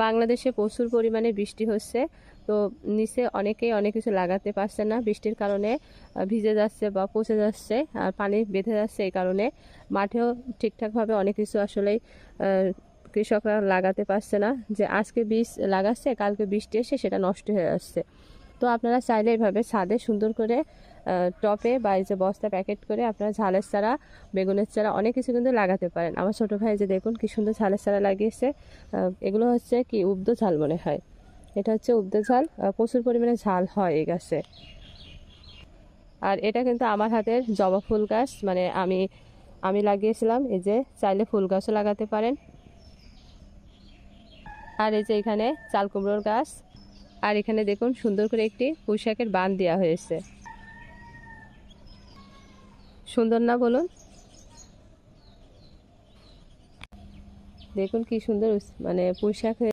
বাংলাদেশে প্রচুর পরিমাণে বৃষ্টি হচ্ছে, তো নিচে অনেকেই অনেক কিছু লাগাতে পারছে না বৃষ্টির কারণে, ভিজে যাচ্ছে বা পচে যাচ্ছে আর পানি বেঁধে যাচ্ছে। এই কারণে মাঠেও ঠিকঠাকভাবে অনেক কিছু আসলেই কৃষকরা লাগাতে পারছে না, যে আজকে বীজ লাগাচ্ছে কালকে বৃষ্টি এসে সেটা নষ্ট হয়ে যাচ্ছে। তো আপনারা চাইলে এইভাবে ছাদে সুন্দর করে টপে বা এই যে বস্তা প্যাকেট করে আপনারা ঝালের চারা, বেগুনের চারা অনেক কিছু কিন্তু লাগাতে পারেন। আমার ছোটো ভাই যে দেখুন কি সুন্দর ঝালের চারা লাগিয়েছে। এগুলো হচ্ছে কি উবদ ঝাল মনে হয়, এটা হচ্ছে উবদ ঝাল। প্রচুর পরিমাণে ঝাল হয় এই গাছে। আর এটা কিন্তু আমার হাতের জবা ফুল গাছ, মানে আমি আমি লাগিয়েছিলাম। এই যে চাইলে ফুল গাছও লাগাতে পারেন। আর এই যে এখানে চাল কুমড়োর গাছ। আর এখানে দেখুন সুন্দর করে একটি পুঁইশাকের বান দেওয়া হয়েছে। সুন্দর না বলুন? দেখুন কি সুন্দর মানে পুঁইশাক